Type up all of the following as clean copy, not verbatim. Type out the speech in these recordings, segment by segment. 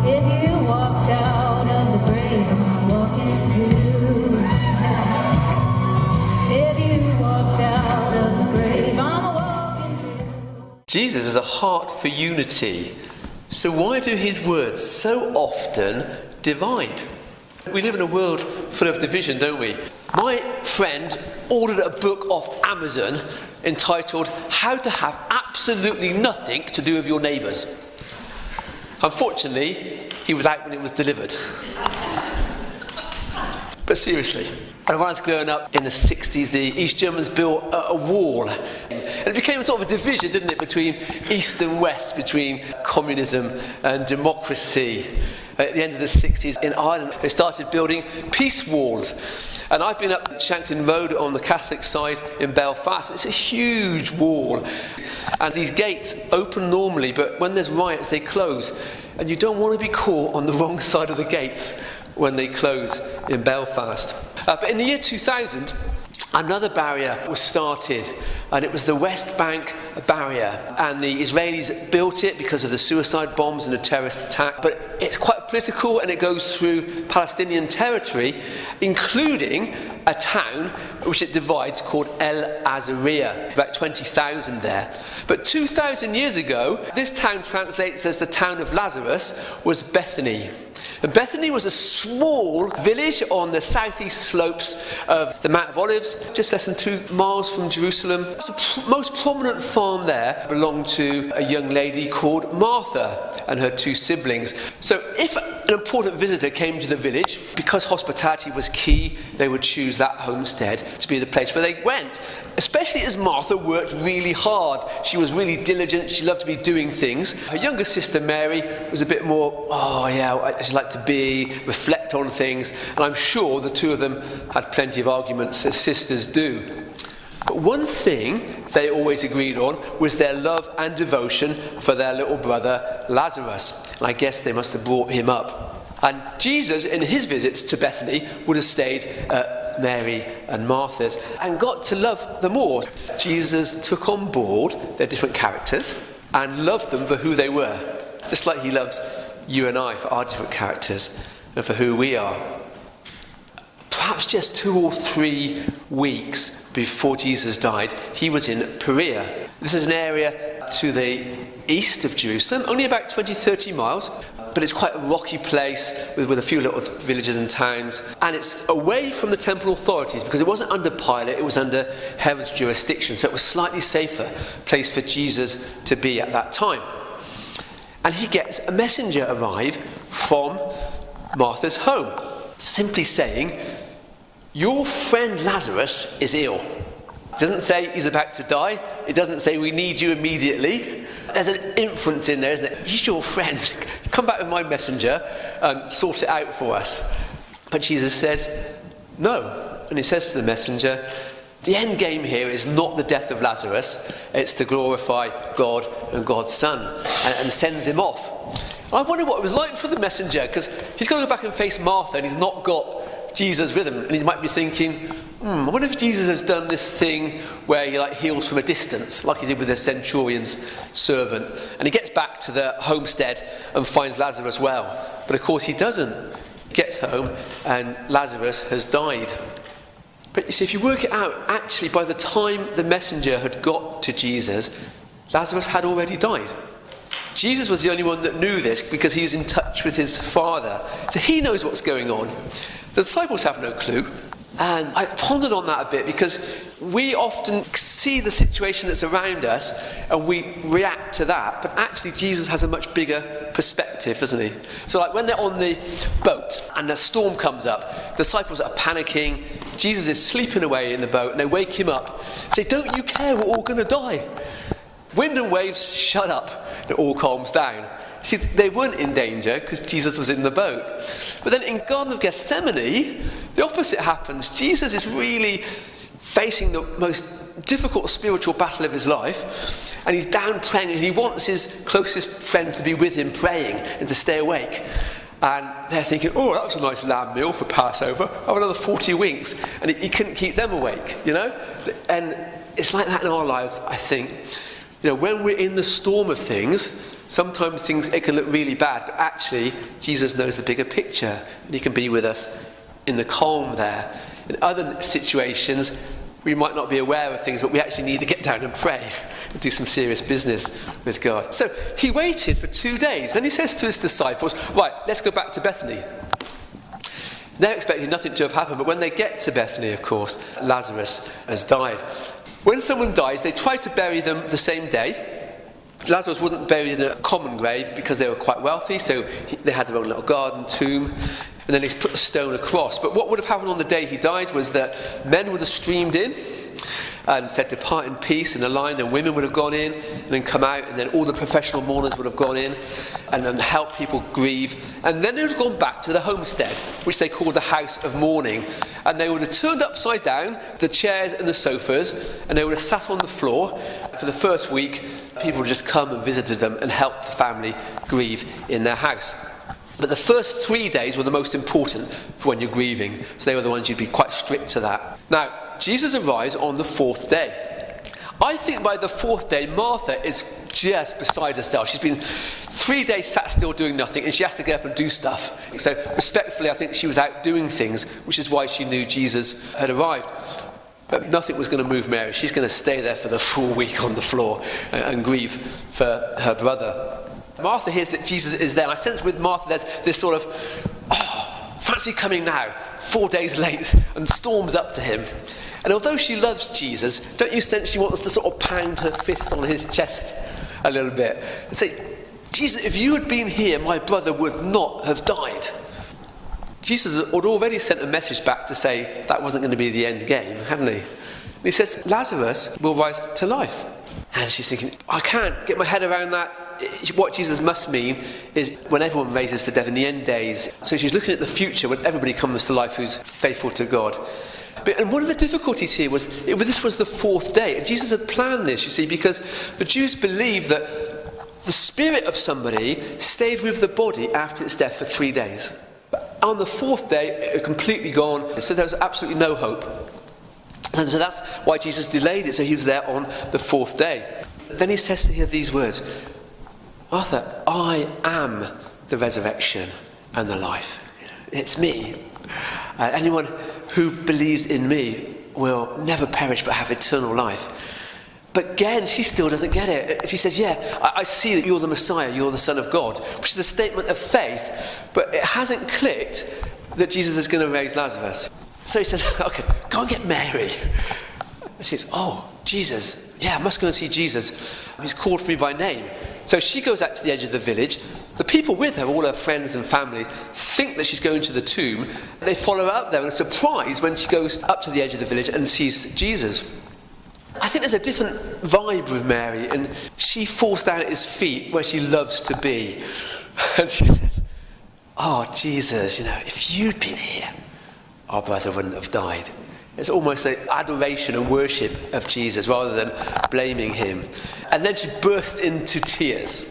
If you walked out of the grave, I'm walking too. If you walked out of the grave, I'm walking too. Jesus has a heart for unity. So why do his words so often divide? We live in a world full of division, don't we? My friend ordered a book off Amazon entitled How to Have Absolutely Nothing to Do with Your Neighbours. Unfortunately, he was out when it was delivered. But seriously, when I was growing up in the 60s, the East Germans built a wall. And it became a sort of a division, didn't it, between East and West, between communism and democracy. At the end of the 60s in Ireland, they started building peace walls. And I've been up Shanklin Road on the Catholic side in Belfast. It's a huge wall. And these gates open normally, but when there's riots, they close. And you don't want to be caught on the wrong side of the gates when they close in Belfast. But in the year 2000, another barrier was started, and it was the West Bank barrier. And the Israelis built it because of the suicide bombs and the terrorist attack. But it's quite political, and it goes through Palestinian territory, including a town which it divides called LAZARUS, about 20,000 there. But 2,000 years ago, this town translates as the town of Lazarus, was Bethany. And Bethany was a small village on the southeast slopes of the Mount of Olives, just less than 2 miles from Jerusalem. The most prominent farm there belonged to a young lady called Martha and her 2 siblings. So if an important visitor came to the village, because hospitality was key, they would choose that homestead to be the place where they went. Especially as Martha worked really hard. She was really diligent, she loved to be doing things. Her younger sister Mary was a bit more, she'd like to be, reflect on things, and I'm sure the 2 of them had plenty of arguments, as sisters do. But one thing they always agreed on was their love and devotion for their little brother Lazarus. And I guess they must have brought him up. And Jesus, in his visits to Bethany, would have stayed at Mary and Martha's and got to love them all. Jesus took on board their different characters and loved them for who they were, just like he loves you and I for our different characters and for who we are. Perhaps just 2 or 3 weeks before Jesus died, he was in Perea. This is an area to the east of Jerusalem, only about 20-30 miles, but it's quite a rocky place with a few little villages and towns. And it's away from the temple authorities because it wasn't under Pilate, it was under Herod's jurisdiction, so it was a slightly safer place for Jesus to be at that time. And he gets a messenger arrive from Martha's home, simply saying, "Your friend Lazarus is ill." It doesn't say he's about to die. It doesn't say we need you immediately. There's an inference in there, isn't it? He's your friend. Come back with my messenger and sort it out for us. But Jesus said, no. And he says to the messenger, the end game here is not the death of Lazarus. It's to glorify God and God's Son, and sends him off. I wonder what it was like for the messenger, because he's got to go back and face Martha, and he's not got Jesus with him, and he might be thinking, I wonder if Jesus has done this thing where he heals from a distance, like he did with the centurion's servant, and he gets back to the homestead and finds Lazarus well. But of course he doesn't. He gets home and Lazarus has died. But you see, if you work it out, actually by the time the messenger had got to Jesus, Lazarus had already died. Jesus was the only one that knew this because he was in touch with his Father. So he knows what's going on. The disciples have no clue. And I pondered on that a bit because we often see the situation that's around us and we react to that. But actually Jesus has a much bigger perspective, doesn't he? So when they're on the boat and the storm comes up, the disciples are panicking. Jesus is sleeping away in the boat and they wake him up. Say, don't you care? We're all going to die. Wind and waves, shut up. It all calms down. See, they weren't in danger because Jesus was in the boat. But then in Garden of Gethsemane, the opposite happens. Jesus is really facing the most difficult spiritual battle of his life, and he's down praying, and he wants his closest friends to be with him praying and to stay awake. And they're thinking, oh, that was a nice lamb meal for Passover. Have another 40 winks. And he couldn't keep them awake, you know? And it's like that in our lives, I think. You know, when we're in the storm of things, Sometimes it can look really bad, but actually Jesus knows the bigger picture, and he can be with us in the calm there. In other situations, we might not be aware of things, but we actually need to get down and pray and do some serious business with God. So he waited for 2 days. Then he says to his disciples, right, let's go back to Bethany. They're expecting nothing to have happened, but when they get to Bethany, of course, Lazarus has died. When someone dies, they try to bury them the same day. Lazarus wasn't buried in a common grave because they were quite wealthy, so they had their own little garden tomb, and then he's put a stone across. But what would have happened on the day he died was that men would have streamed in and said, depart in peace, in a line, and women would have gone in and then come out, and then all the professional mourners would have gone in and then helped people grieve. And then they would have gone back to the homestead, which they called the house of mourning, and they would have turned upside down the chairs and the sofas, and they would have sat on the floor. For the first week, people would just come and visited them and helped the family grieve in their house. But the first 3 days were the most important for when you're grieving, so they were the ones you'd be quite strict to that. Now, Jesus arrives on the 4th day. I think by the 4th day, Martha is just beside herself. She's been 3 days sat still doing nothing, and she has to get up and do stuff. So respectfully, I think she was out doing things, which is why she knew Jesus had arrived. But nothing was going to move Mary. She's going to stay there for the full week on the floor and grieve for her brother. Martha hears that Jesus is there, and I sense with Martha there's this sort of, fancy coming now, 4 days late, and storms up to him. And although she loves Jesus, don't you sense she wants to sort of pound her fist on his chest a little bit and say, Jesus, if you had been here, my brother would not have died. Jesus had already sent a message back to say that wasn't going to be the end game, hadn't he? And he says, Lazarus will rise to life. And she's thinking, I can't get my head around that. What Jesus must mean is when everyone raises to death in the end days. So she's looking at the future when everybody comes to life who's faithful to God. And one of the difficulties here was, this was the 4th day. And Jesus had planned this, you see, because the Jews believed that the spirit of somebody stayed with the body after its death for 3 days. But on the 4th day, it had completely gone. So there was absolutely no hope. And so that's why Jesus delayed it. So he was there on the 4th day. Then he says to her these words, Martha, I am the resurrection and the life. It's me. Anyone who believes in me will never perish but have eternal life. But again, she still doesn't get it. She says, yeah, I see that you're the Messiah, you're the Son of God, which is a statement of faith, but it hasn't clicked that Jesus is going to raise Lazarus. So he says, okay, go and get Mary. She says, oh, Jesus, yeah, I must go and see Jesus. He's called for me by name. So she goes out to the edge of the village. The people with her, all her friends and family, think that she's going to the tomb. They follow her up there and are surprised when she goes up to the edge of the village and sees Jesus. I think there's a different vibe with Mary, and she falls down at his feet where she loves to be. And she says, oh, Jesus, if you'd been here, our brother wouldn't have died. It's almost like adoration and worship of Jesus rather than blaming him. And then she burst into tears.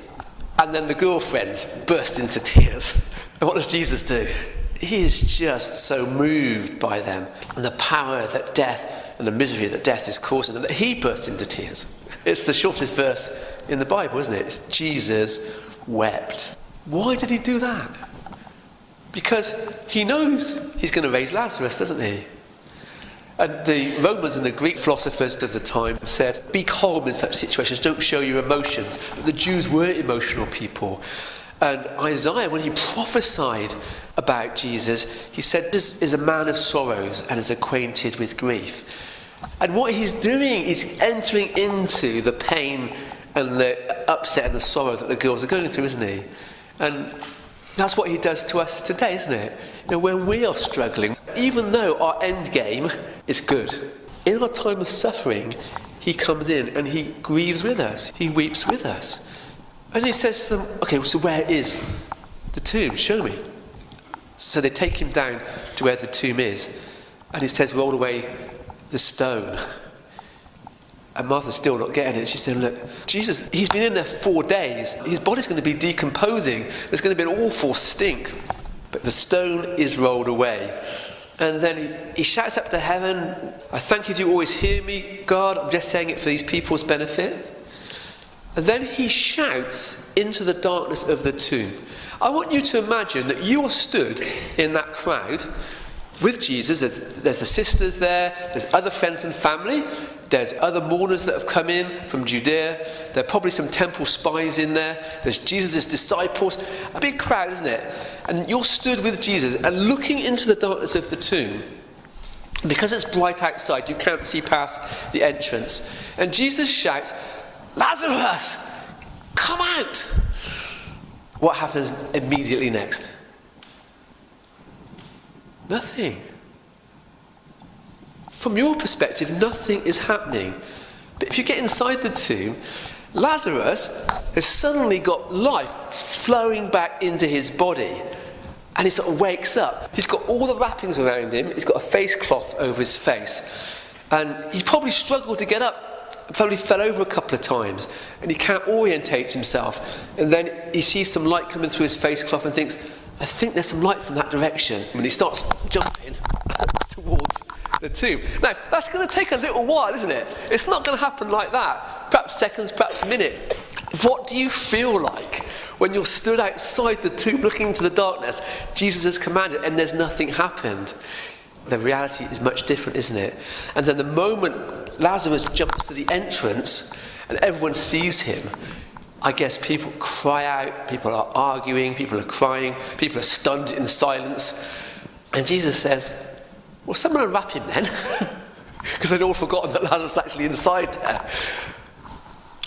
And then the girlfriends burst into tears. And what does Jesus do? He is just so moved by them and the power that death and the misery that death is causing them that he bursts into tears. It's the shortest verse in the Bible, isn't it? It's Jesus wept. Why did he do that? Because he knows he's going to raise Lazarus, doesn't he? And the Romans and the Greek philosophers of the time said, be calm in such situations, don't show your emotions. But the Jews were emotional people. And Isaiah, when he prophesied about Jesus, he said, this is a man of sorrows and is acquainted with grief. And what he's doing is entering into the pain and the upset and the sorrow that the girls are going through, isn't he? And that's what he does to us today, isn't it? When we are struggling, even though our end game is good, in our time of suffering, he comes in and he grieves with us. He weeps with us. And he says to them, okay, so where is the tomb? Show me. So they take him down to where the tomb is. And he says, roll away the stone. And Martha's still not getting it. She's saying, look, Jesus, he's been in there 4 days. His body's going to be decomposing. There's going to be an awful stink. But the stone is rolled away. And then he shouts up to heaven, I thank you, do you always hear me, God? I'm just saying it for these people's benefit. And then he shouts into the darkness of the tomb. I want you to imagine that you are stood in that crowd with Jesus. There's the sisters there, there's other friends and family, there's other mourners that have come in from Judea, there are probably some temple spies in there, there's Jesus' disciples, a big crowd, isn't it? And you're stood with Jesus and looking into the darkness of the tomb. Because it's bright outside, you can't see past the entrance. And Jesus shouts, "Lazarus, come out!" What happens immediately next? Nothing. From your perspective, nothing is happening. But if you get inside the tomb, Lazarus has suddenly got life flowing back into his body. And he sort of wakes up. He's got all the wrappings around him. He's got a face cloth over his face. And he probably struggled to get up. Probably fell over a couple of times. And he can't orientate himself. And then he sees some light coming through his face cloth and thinks, I think there's some light from that direction. And he starts jumping towards the tomb. Now, that's going to take a little while, isn't it? It's not going to happen like that. Perhaps seconds, perhaps a minute. What do you feel like when you're stood outside the tomb looking into the darkness? Jesus has commanded and there's nothing happened. The reality is much different, isn't it? And then the moment Lazarus jumps to the entrance and everyone sees him, I guess people cry out, people are arguing, people are crying, people are stunned in silence. And Jesus says, well, someone unwrap him then. Because they'd all forgotten that Lazarus was actually inside there.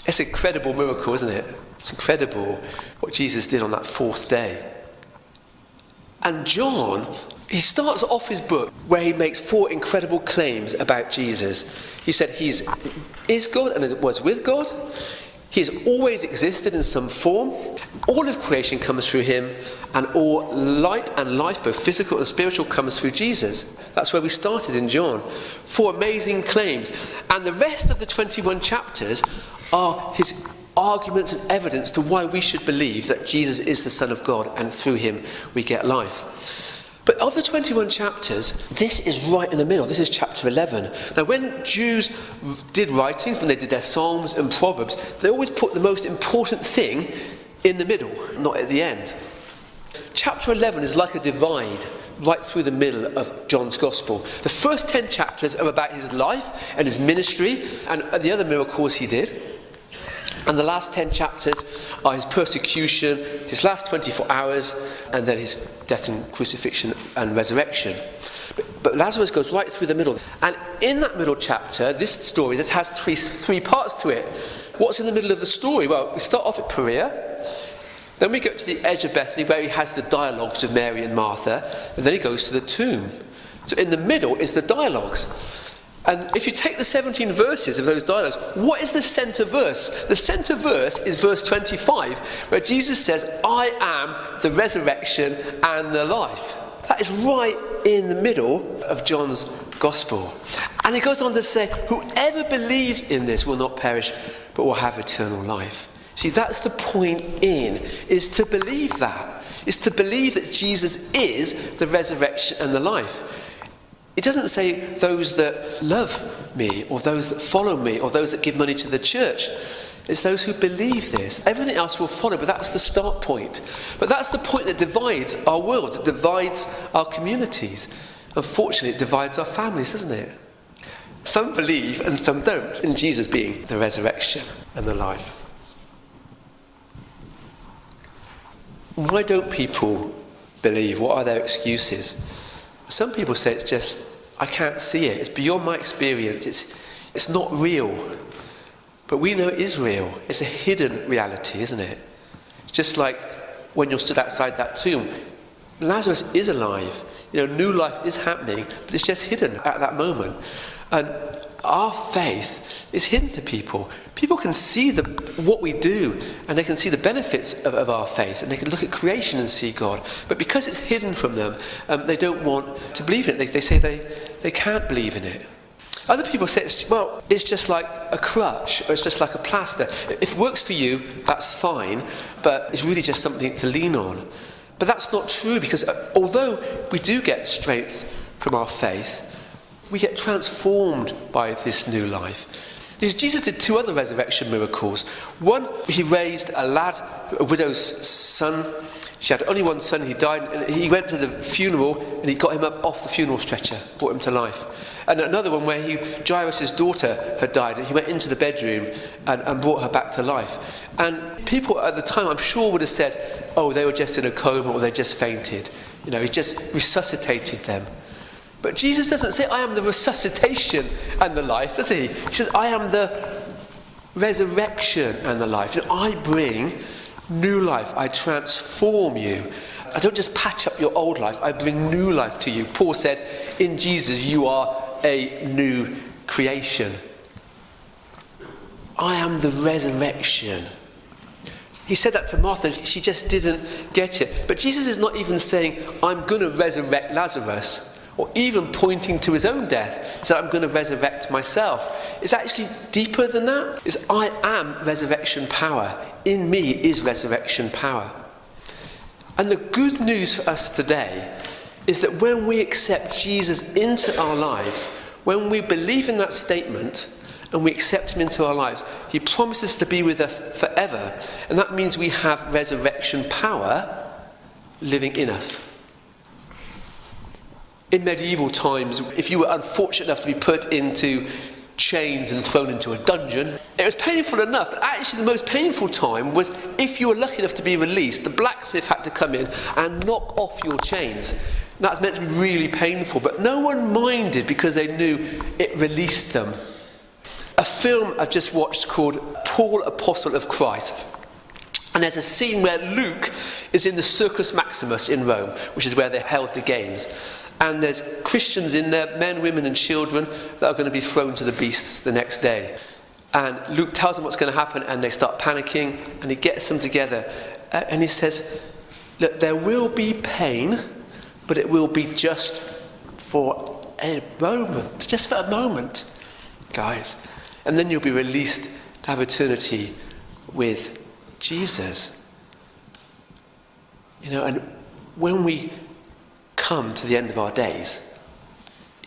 It's an incredible miracle, isn't it? It's incredible what Jesus did on that fourth day. And John, he starts off his book where he makes 4 incredible claims about Jesus. He said he is God and was with God. He has always existed in some form. All of creation comes through him, and all light and life, both physical and spiritual, comes through Jesus. That's where we started in John. 4 amazing claims. And the rest of the 21 chapters are his arguments and evidence to why we should believe that Jesus is the Son of God and through him we get life. But of the 21 chapters, this is right in the middle. This is chapter 11. Now, when Jews did writings, when they did their Psalms and Proverbs, they always put the most important thing in the middle, not at the end. Chapter 11 is like a divide right through the middle of John's Gospel. The first 10 chapters are about his life and his ministry and the other miracles he did. And the last 10 chapters are his persecution, his last 24 hours, and then his death and crucifixion and resurrection. But Lazarus goes right through the middle. And in that middle chapter, this story, this has three parts to it. What's in the middle of the story? Well, we start off at Perea. Then we go to the edge of Bethany where he has the dialogues of Mary and Martha. And then he goes to the tomb. So in the middle is the dialogues. And if you take the 17 verses of those dialogues, what is the centre verse? The centre verse is verse 25, where Jesus says, I am the resurrection and the life. That is right in the middle of John's Gospel. And he goes on to say, whoever believes in this will not perish, but will have eternal life. See, that's the point is to believe that. Is to believe that Jesus is the resurrection and the life. It doesn't say those that love me, or those that follow me, or those that give money to the church. It's those who believe this. Everything else will follow, but that's the start point. But that's the point that divides our world. It divides our communities. Unfortunately, it divides our families, doesn't it? Some believe and some don't in Jesus being the resurrection and the life. Why don't people believe? What are their excuses? Some people say it's just, I can't see it. It's beyond my experience. It's not real. But we know it is real. It's a hidden reality, isn't it? It's just like when you're stood outside that tomb. Lazarus is alive. New life is happening, but it's just hidden at that moment. And our faith is hidden to people. People can see what we do, and they can see the benefits of our faith, and they can look at creation and see God. But because it's hidden from them, they don't want to believe in it. They say they can't believe in it. Other people say, it's just like a crutch, or it's just like a plaster. If it works for you, that's fine, but it's really just something to lean on. But that's not true, because although we do get strength from our faith, we get transformed by this new life. Because Jesus did 2 other resurrection miracles. One, he raised a widow's son. She had only one son, he died, and he went to the funeral and he got him up off the funeral stretcher, brought him to life. And another one where Jairus' daughter had died, and he went into the bedroom and brought her back to life. And people at the time, I'm sure, would have said, oh, they were just in a coma or they just fainted. You know, he just resuscitated them. But Jesus doesn't say, I am the resuscitation and the life, does he? He says, I am the resurrection and the life. You know, I bring new life. I transform you. I don't just patch up your old life. I bring new life to you. Paul said, in Jesus, you are a new creation. I am the resurrection. He said that to Martha, and she just didn't get it. But Jesus is not even saying, I'm going to resurrect Lazarus, or even pointing to his own death. He said, I'm going to resurrect myself. It's actually deeper than that. It's, I am resurrection power. In me is resurrection power. And the good news for us today is that when we accept Jesus into our lives, when we believe in that statement and we accept him into our lives, he promises to be with us forever. And that means we have resurrection power living in us. In medieval times, if you were unfortunate enough to be put into chains and thrown into a dungeon, it was painful enough, but actually the most painful time was if you were lucky enough to be released, the blacksmith had to come in and knock off your chains. And that's meant to be really painful, but no one minded because they knew it released them. A film I've just watched called Paul, Apostle of Christ. And there's a scene where Luke is in the Circus Maximus in Rome, which is where they held the games. And there's Christians in there, men, women and children, that are going to be thrown to the beasts the next day. And Luke tells them what's going to happen, and they start panicking, and he gets them together. And he says, look, there will be pain, but it will be just for a moment. Just for a moment, guys. And then you'll be released to have eternity with Jesus. You know, and when we come to the end of our days,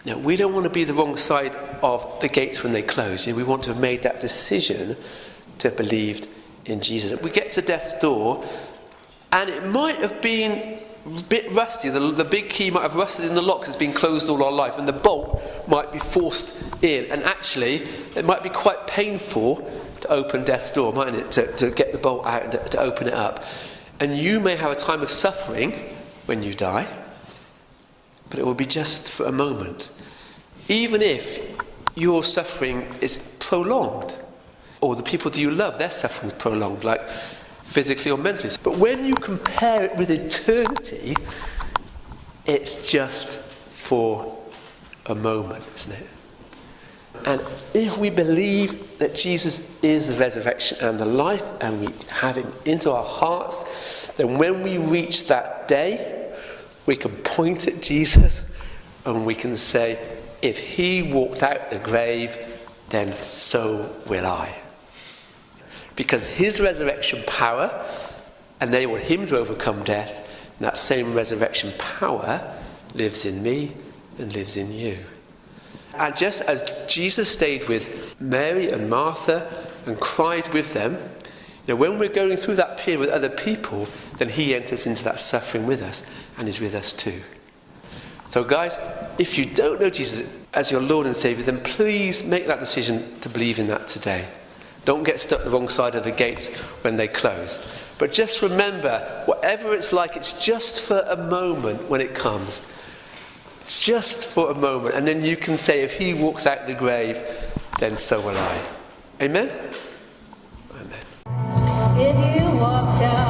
you know, we don't want to be the wrong side of the gates when they close. You know, we want to have made that decision to have believed in Jesus. We get to death's door, and it might have been a bit rusty. The big key might have rusted in the lock because it's been closed all our life, and the bolt might be forced in. And actually, it might be quite painful to open death's door, mightn't it? To get the bolt out and to open it up. And you may have a time of suffering when you die, but it will be just for a moment. Even if your suffering is prolonged, or the people that you love, their suffering is prolonged, like physically or mentally. But when you compare it with eternity, it's just for a moment, isn't it? And if we believe that Jesus is the resurrection and the life, and we have him into our hearts, then when we reach that day, we can point at Jesus and we can say, if he walked out the grave, then so will I. Because his resurrection power enabled him to overcome death, and that same resurrection power lives in me and lives in you. And just as Jesus stayed with Mary and Martha and cried with them, you know, when we're going through that period with other people, then he enters into that suffering with us and is with us too. So guys, if you don't know Jesus as your Lord and Saviour, then please make that decision to believe in that today. Don't get stuck the wrong side of the gates when they close. But just remember, whatever it's like, it's just for a moment when it comes. It's just for a moment. And then you can say, if he walks out the grave, then so will I. Amen? Amen. If you walked out